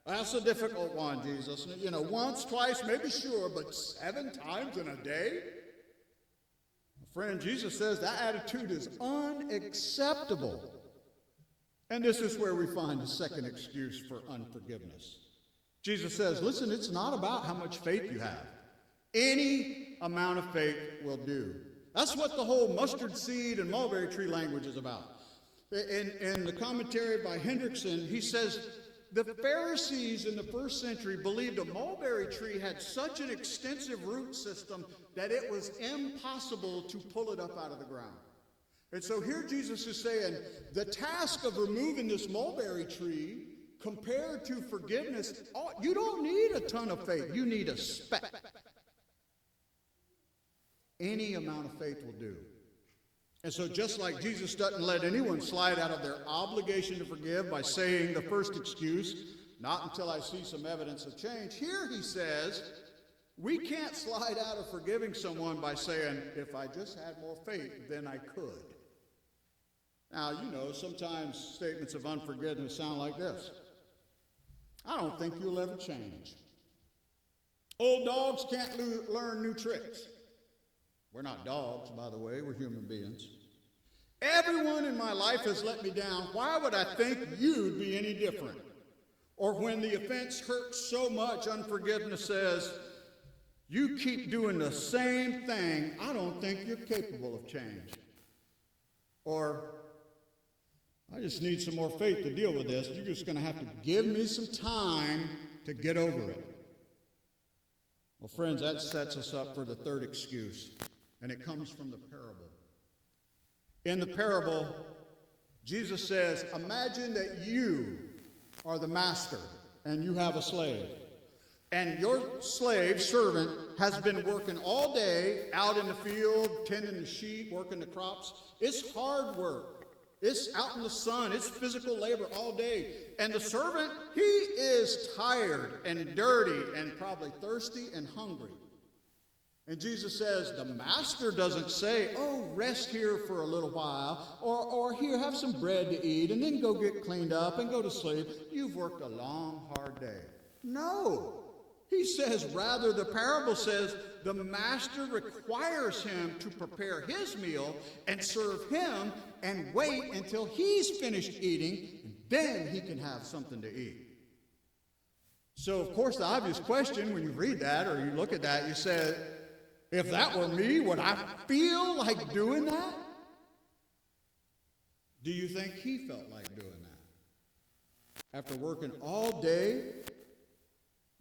That's a difficult one, Jesus. Once, twice, maybe sure, but 7 times in a day? Friend, Jesus says that attitude is unacceptable. And this is where we find the second excuse for unforgiveness. Jesus says, listen, it's not about how much faith you have. Any amount of faith will do. That's what the whole mustard seed and mulberry tree language is about. In the commentary by Hendrickson, he says, the Pharisees in the first century believed a mulberry tree had such an extensive root system that it was impossible to pull it up out of the ground. And so here Jesus is saying, the task of removing this mulberry tree compared to forgiveness, you don't need a ton of faith. You need a speck. Any amount of faith will do. And so just like Jesus doesn't let anyone slide out of their obligation to forgive by saying the first excuse, not until I see some evidence of change, here he says, we can't slide out of forgiving someone by saying, if I just had more faith, then I could. Now, sometimes statements of unforgiveness sound like this. I don't think you'll ever change. Old dogs can't learn new tricks. We're not dogs, by the way. We're human beings. Everyone in my life has let me down. Why would I think you'd be any different? Or when the offense hurts so much, unforgiveness says, you keep doing the same thing. I don't think you're capable of change. Or, I just need some more faith to deal with this. You're just going to have to give me some time to get over it. Well, friends, that sets us up for the third excuse. And it comes from the parable. In the parable, Jesus says, imagine that you are the master and you have a slave. And your slave, servant, has been working all day out in the field, tending the sheep, working the crops. It's hard work. It's out in the sun. It's physical labor all day. And the servant, he is tired and dirty and probably thirsty and hungry. And Jesus says, the master doesn't say, oh, rest here for a little while, or here, have some bread to eat, and then go get cleaned up and go to sleep. You've worked a long, hard day. No. He says, rather, the parable says, the master requires him to prepare his meal and serve him and wait until he's finished eating, and then he can have something to eat. So, of course, the obvious question when you read that or you look at that, you say, if that were me, would I feel like doing that? Do you think he felt like doing that? After working all day,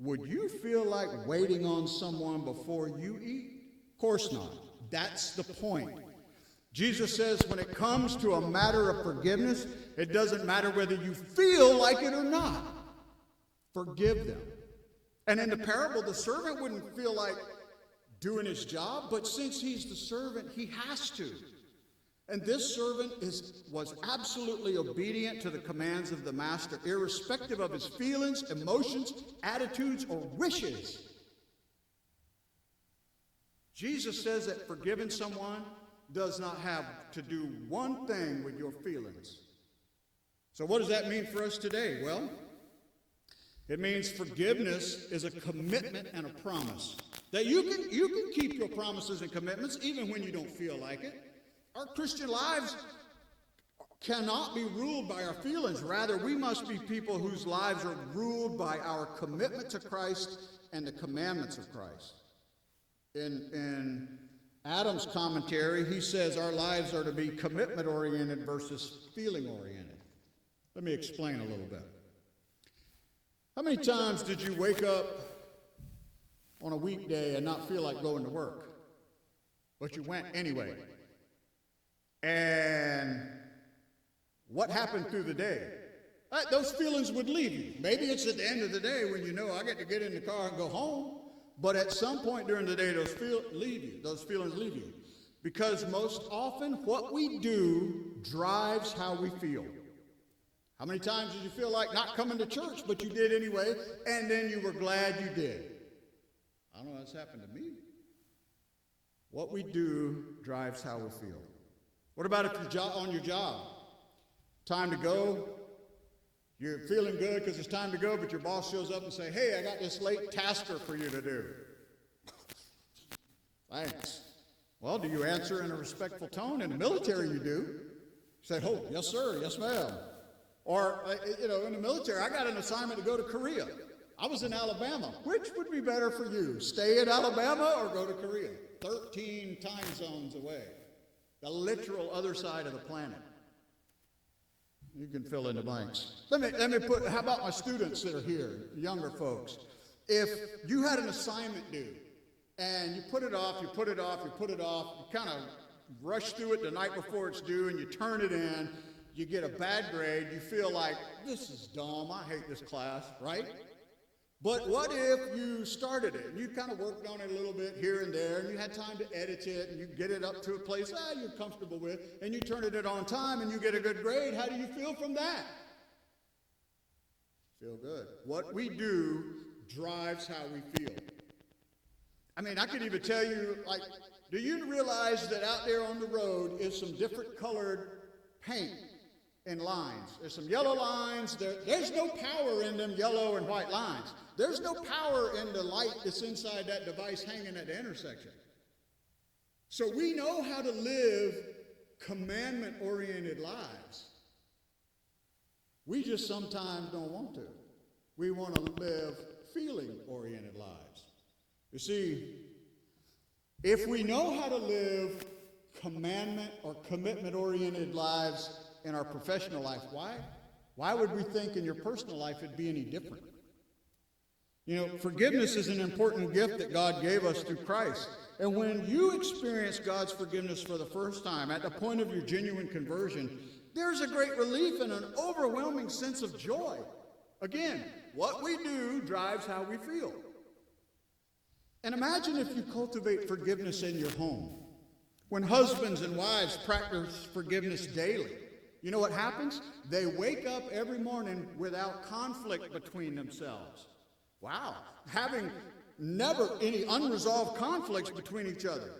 would you feel like waiting on someone before you eat? Of course not. That's the point. Jesus says when it comes to a matter of forgiveness, it doesn't matter whether you feel like it or not. Forgive them. And in the parable, the servant wouldn't feel like doing his job, but since he's the servant, he has to. And this servant was absolutely obedient to the commands of the master, irrespective of his feelings, emotions, attitudes, or wishes. Jesus says that forgiving someone does not have to do one thing with your feelings. So what does that mean for us today? Well, it means forgiveness is a commitment and a promise. That you can keep your promises and commitments even when you don't feel like it. Our Christian lives cannot be ruled by our feelings. Rather, we must be people whose lives are ruled by our commitment to Christ and the commandments of Christ. In Adam's commentary, he says our lives are to be commitment-oriented versus feeling-oriented. Let me explain a little bit. How many times did you wake up on a weekday and not feel like going to work? But you went anyway. And what happened through the day? Those feelings would leave you. Maybe it's at the end of the day when you know I get to get in the car and go home. But at some point during the day, those feelings leave you. Because most often what we do drives how we feel. How many times did you feel like not coming to church, but you did anyway, and then you were glad you did? I don't know, that's happened to me. What we do drives how we feel. What about if you're on your job? Time to go. You're feeling good because it's time to go, but your boss shows up and say, hey, I got this late tasker for you to do. Thanks. Well, do you answer in a respectful tone? In the military, you do. You say, oh, yes, sir, yes, ma'am. Or, in the military, I got an assignment to go to Korea. I was in Alabama. Which would be better for you? Stay in Alabama or go to Korea? 13 time zones away. The literal other side of the planet. You can fill in the blanks. Let me put, how about my students that are here, younger folks? If you had an assignment due, and you put it off, you kind of rush through it the night before it's due, and you turn it in, you get a bad grade, you feel like, this is dumb, I hate this class, right? But what if you started it, and you kind of worked on it a little bit here and there, and you had time to edit it, and you get it up to a place you're comfortable with, and you turn it on time, and you get a good grade? How do you feel from that? Feel good. What we do drives how we feel. I mean, I could even tell you, like, do you realize that out there on the road is some different colored paint and lines? There's some yellow lines. There's no power in them yellow and white lines. There's no power in the light that's inside that device hanging at the intersection. So we know how to live commandment-oriented lives. We just sometimes don't want to. We want to live feeling-oriented lives. You see, if we know how to live commandment or commitment-oriented lives in our professional life, why would we think in your personal life it'd be any different? Forgiveness is an important gift that God gave us through Christ. And when you experience God's forgiveness for the first time, at the point of your genuine conversion, there's a great relief and an overwhelming sense of joy. Again, what we do drives how we feel. And imagine if you cultivate forgiveness in your home. When husbands and wives practice forgiveness daily, You know what happens? They wake up every morning without conflict between themselves. Wow. Having never any unresolved conflicts between each other.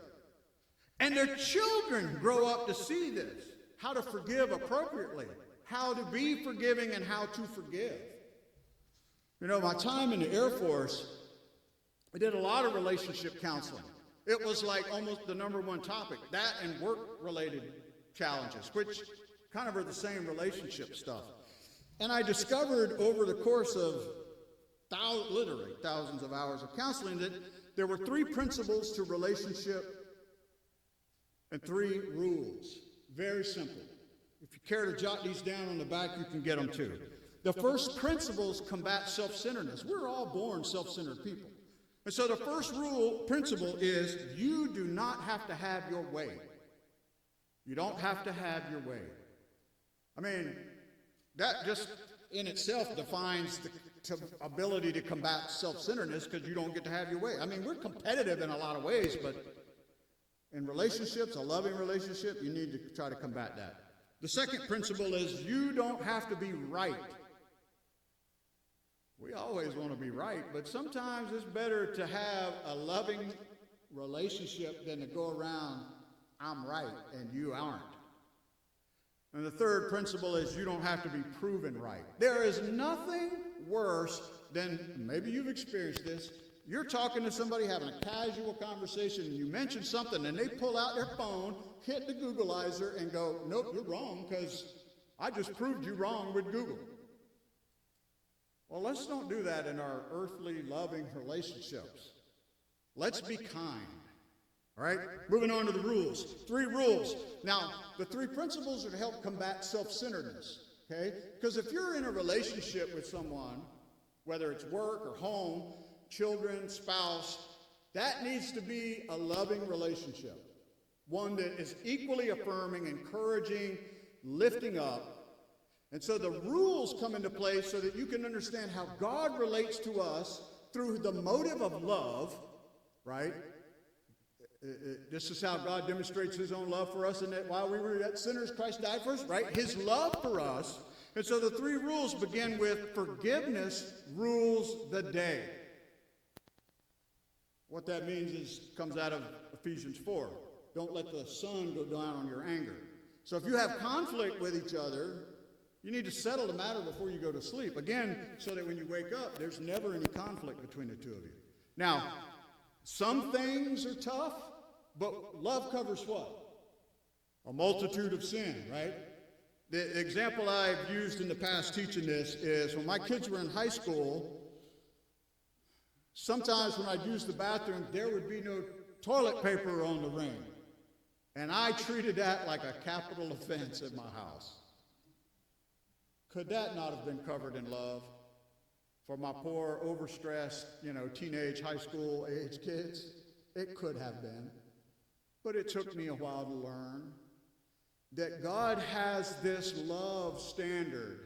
And their children grow up to see this, how to forgive appropriately, how to be forgiving and how to forgive. You know, my time in the Air Force, I did a lot of relationship counseling. It was like almost the number one topic, that and work-related challenges, which kind of are the same relationship stuff. And I discovered over the course of literally thousands of hours of counseling that there were 3 principles to relationship and 3 rules. Very simple. If you care to jot these down on the back, you can get them too. The first principles combat self-centeredness. We're all born self-centered people. And so the first principle is you do not have to have your way. You don't have to have your way. I mean, that just in itself defines the ability to combat self-centeredness, because you don't get to have your way. I mean, we're competitive in a lot of ways, but in relationships, a loving relationship, you need to try to combat that. The second principle is you don't have to be right. We always want to be right, but sometimes it's better to have a loving relationship than to go around, I'm right and you aren't. And the third principle is you don't have to be proven right. There is nothing worse than, maybe you've experienced this, you're talking to somebody, having a casual conversation, and you mention something, and they pull out their phone, hit the Googleizer, and go, nope, you're wrong, because I just proved you wrong with Google. Well, let's don't do that in our earthly, loving relationships. Let's be kind. All right? Moving on to the rules. 3 rules. Now, the 3 principles are to help combat self-centeredness. Okay? Because if you're in a relationship with someone, whether it's work or home, children, spouse, that needs to be a loving relationship. One that is equally affirming, encouraging, lifting up. And so the rules come into place so that you can understand how God relates to us through the motive of love, right? This is how God demonstrates his own love for us, and that while we were yet sinners, Christ died for us, right? His love for us. And so the 3 rules begin with forgiveness rules the day. What that means comes out of Ephesians 4. Don't let the sun go down on your anger. So if you have conflict with each other, you need to settle the matter before you go to sleep. Again, so that when you wake up, there's never any conflict between the 2 of you. Now, some things are tough, but love covers what? A multitude of sin, right? The example I've used in the past teaching this is when my kids were in high school, sometimes when I'd use the bathroom, there would be no toilet paper on the ring. And I treated that like a capital offense at my house. Could that not have been covered in love for my poor, overstressed, teenage, high school age kids? It could have been. But it took me a while to learn that God has this love standard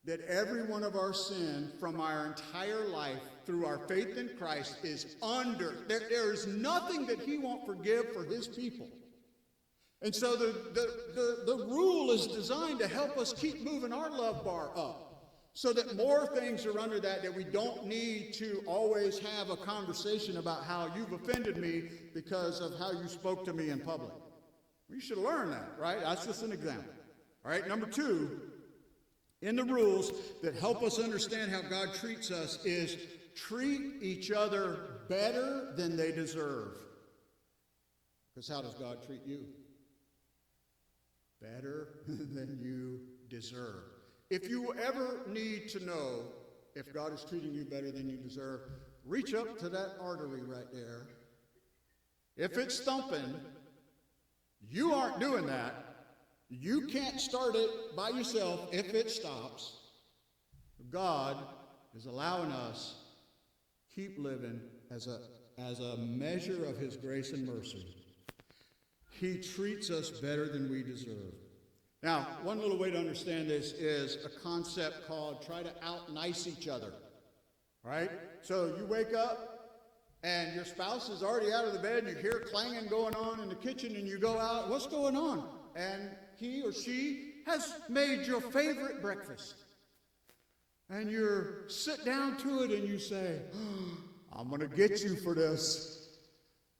that every one of our sin from our entire life through our faith in Christ is under. There is nothing that he won't forgive for his people. And so the rule is designed to help us keep moving our love bar up so that more things are under that we don't need to always have a conversation about how you've offended me because of how you spoke to me in public. We should learn that, right? That's just an example. All right, number 2, in the rules that help us understand how God treats us is treat each other better than they deserve. Because how does God treat you? Better than you deserve. If you ever need to know if God is treating you better than you deserve, reach up to that artery right there. If it's thumping, you aren't doing that. You can't start it by yourself if it stops. God is allowing us to keep living as a measure of his grace and mercy. He treats us better than we deserve. Now, one little way to understand this is a concept called try to out-nice each other. Right? So you wake up and your spouse is already out of the bed and you hear clanging going on in the kitchen and you go out, what's going on? and he or she has made your favorite breakfast. And you sit down to it and you say, I'm going to get you for this.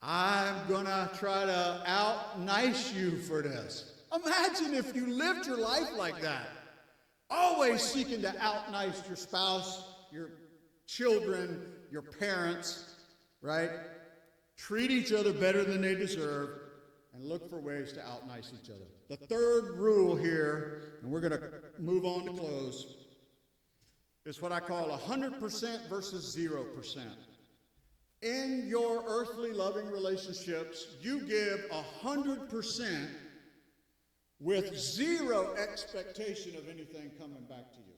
I'm going to try to out-nice you for this. Imagine if you lived your life like that. Always seeking to out-nice your spouse, your children, your parents, right? Treat each other better than they deserve and look for ways to out-nice each other. The third rule here, and we're going to move on to close, is what I call 100% versus 0%. In your earthly loving relationships, you give 100% with zero expectation of anything coming back to you.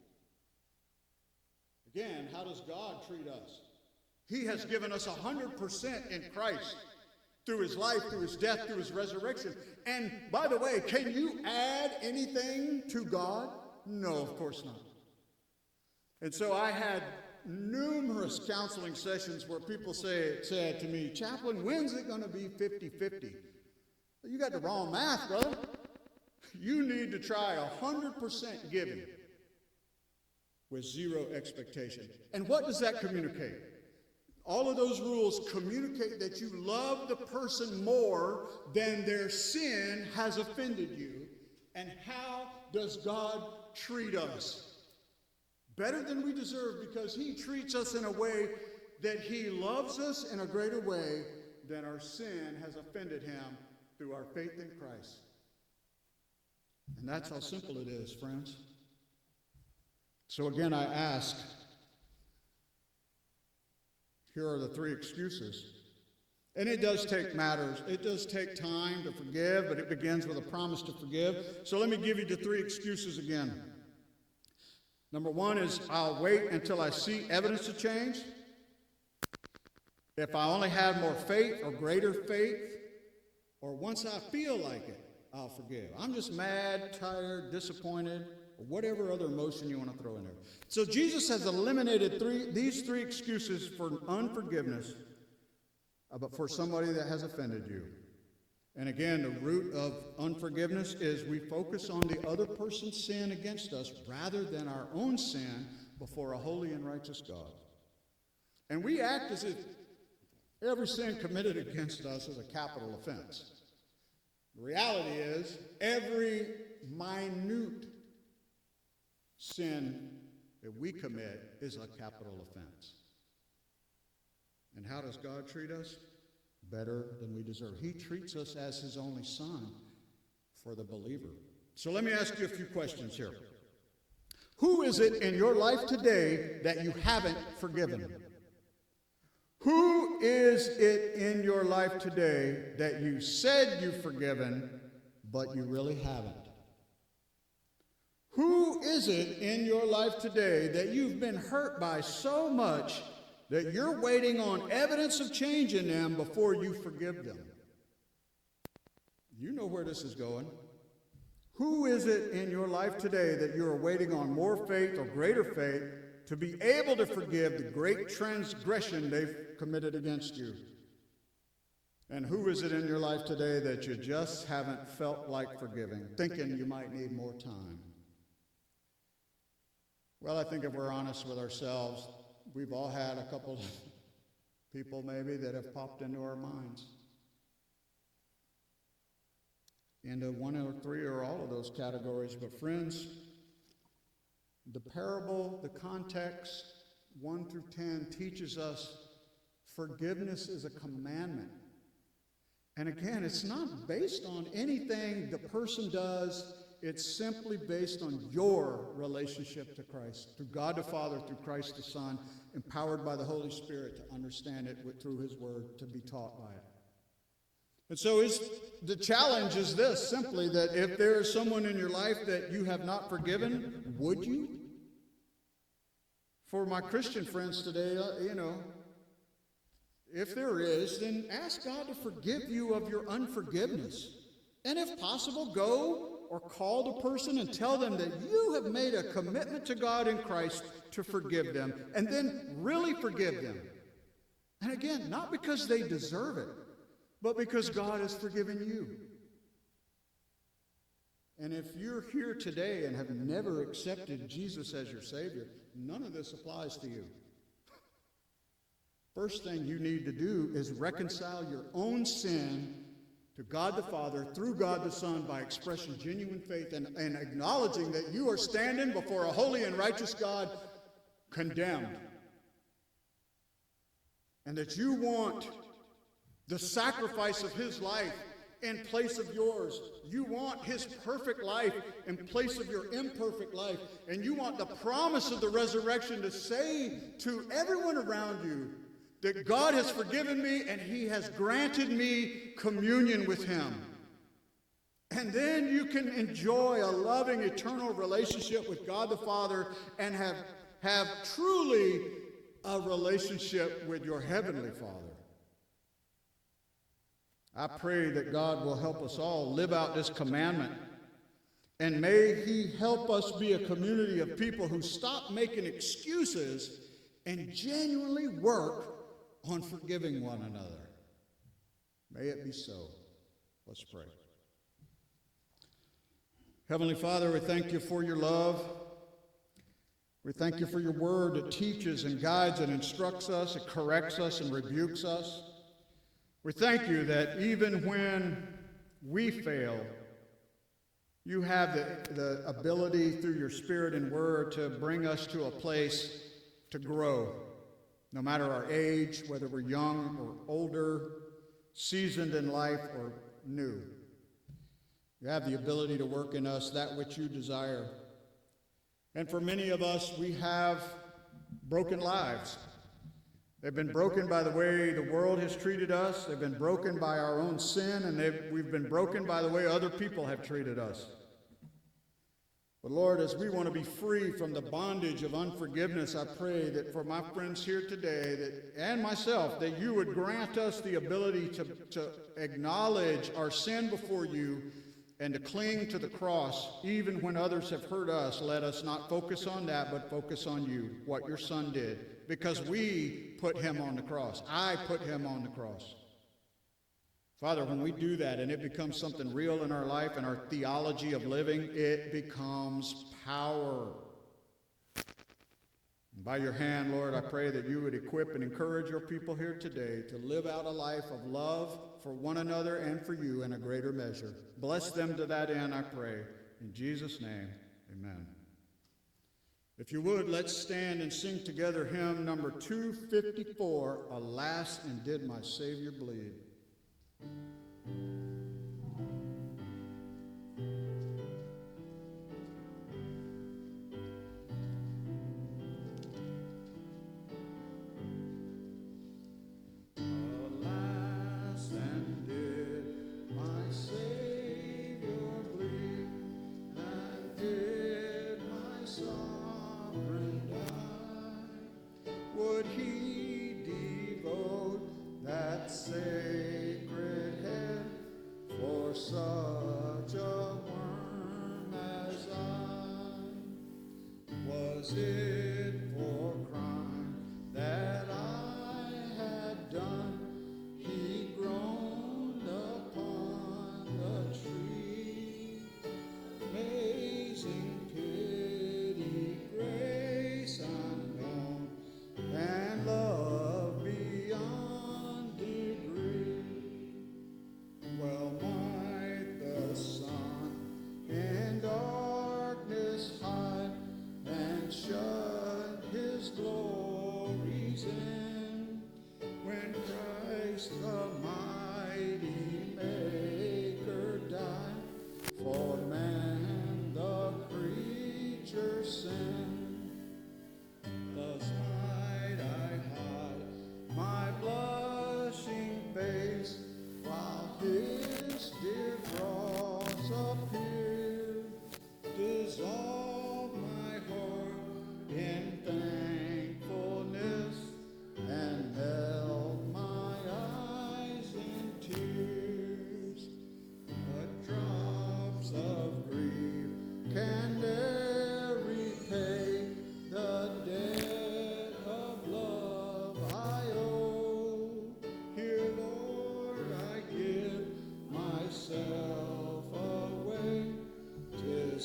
Again, how does God treat us? He has given us 100% in Christ through his life, through his death, through his resurrection. And by the way, can you add anything to God? No, of course not. And so I had numerous counseling sessions where people said to me, Chaplain, when's it going to be 50-50? You got the wrong math, brother. You need to try 100% giving with zero expectation. And what does that communicate? All of those rules communicate that you love the person more than their sin has offended you. And how does God treat us? Better than we deserve, because he treats us in a way that he loves us in a greater way than our sin has offended him through our faith in Christ. And that's how simple it is, friends. So again, I ask, here are the three excuses. And it does take matters. It does take time to forgive, but it begins with a promise to forgive. So let me give you the three excuses again. Number one is, I'll wait until I see evidence of change. If I only have more faith or greater faith, or once I feel like it, I'll forgive. I'm just mad, tired, disappointed, or whatever other emotion you want to throw in there. So Jesus has eliminated these three excuses for unforgiveness, but for somebody that has offended you. And again, the root of unforgiveness is we focus on the other person's sin against us rather than our own sin before a holy and righteous God. And we act as if every sin committed against us is a capital offense. The reality is, every minute sin that we commit is a capital offense. And how does God treat us? Better than we deserve. He treats us as his only son for the believer. So let me ask you a few questions here. Who is it in your life today that you haven't forgiven? Who is it in your life today that you said you've forgiven, but you really haven't? Who is it in your life today that you've been hurt by so much that you're waiting on evidence of change in them before you forgive them? You know where this is going. Who is it in your life today that you're waiting on more faith or greater faith to be able to forgive the great transgression they've committed against you? And who is it in your life today that you just haven't felt like forgiving, thinking you might need more time? Well, I think if we're honest with ourselves, we've all had a couple of people maybe that have popped into our minds. Into one or three or all of those categories. But friends, the parable, the context, 1 through 10, teaches us forgiveness is a commandment. And again, it's not based on anything the person does. It's simply based on your relationship to Christ, through God the Father, through Christ the Son, empowered by the Holy Spirit to understand it through his word, to be taught by it. And so the challenge is this, simply, that if there is someone in your life that you have not forgiven, would you? For my Christian friends today, if there is, then ask God to forgive you of your unforgiveness. And if possible, go or call the person and tell them that you have made a commitment to God in Christ to forgive them, and then really forgive them. And again, not because they deserve it, but because God has forgiven you. And if you're here today and have never accepted Jesus as your Savior, none of this applies to you. First thing you need to do is reconcile your own sin to God the Father through God the Son by expressing genuine faith and acknowledging that you are standing before a holy and righteous God condemned. And that you want the sacrifice of his life in place of yours. You want his perfect life in place of your imperfect life. And you want the promise of the resurrection to say to everyone around you that God has forgiven me and he has granted me communion with him. And then you can enjoy a loving, eternal relationship with God the Father and have truly a relationship with your heavenly Father. I pray that God will help us all live out this commandment. And may he help us be a community of people who stop making excuses and genuinely work on forgiving one another. May it be so. Let's pray. Heavenly Father, we thank you for your love. We thank you for your word that teaches and guides and instructs us, it corrects us and rebukes us. We thank you that even when we fail, you have the ability through your Spirit and word to bring us to a place to grow. No matter our age, whether we're young or older, seasoned in life or new. You have the ability to work in us that which you desire. And for many of us, we have broken lives. They've been broken by the way the world has treated us. They've been broken by our own sin, and we've been broken by the way other people have treated us. But Lord, as we want to be free from the bondage of unforgiveness, I pray that for my friends here today and myself, that you would grant us the ability to acknowledge our sin before you and to cling to the cross, even when others have hurt us. Let us not focus on that, but focus on you, what your Son did, because we put him on the cross. I put him on the cross. Father, when we do that and it becomes something real in our life and our theology of living, it becomes power. And by your hand, Lord, I pray that you would equip and encourage your people here today to live out a life of love for one another and for you in a greater measure. Bless them to that end, I pray. In Jesus' name, amen. If you would, let's stand and sing together hymn number 254, Alas, and Did My Savior Bleed? Alas, and did my Savior bleed, and did my sovereign die? Would he devote that sacred head for such a worm as I? Was it for crime that I had done? He groaned upon the tree. Amazing pity, grace unknown, and love beyond degree. Well might the sun in darkness hide and shut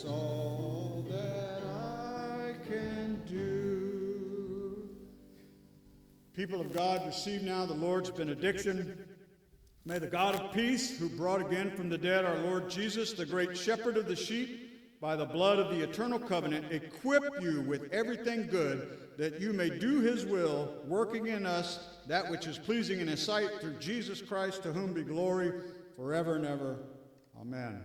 It's all that I can do. People of God, receive now the Lord's benediction. May the God of peace, who brought again from the dead our Lord Jesus, the great shepherd of the sheep, by the blood of the eternal covenant, equip you with everything good, that you may do his will, working in us that which is pleasing in his sight, through Jesus Christ, to whom be glory forever and ever. Amen.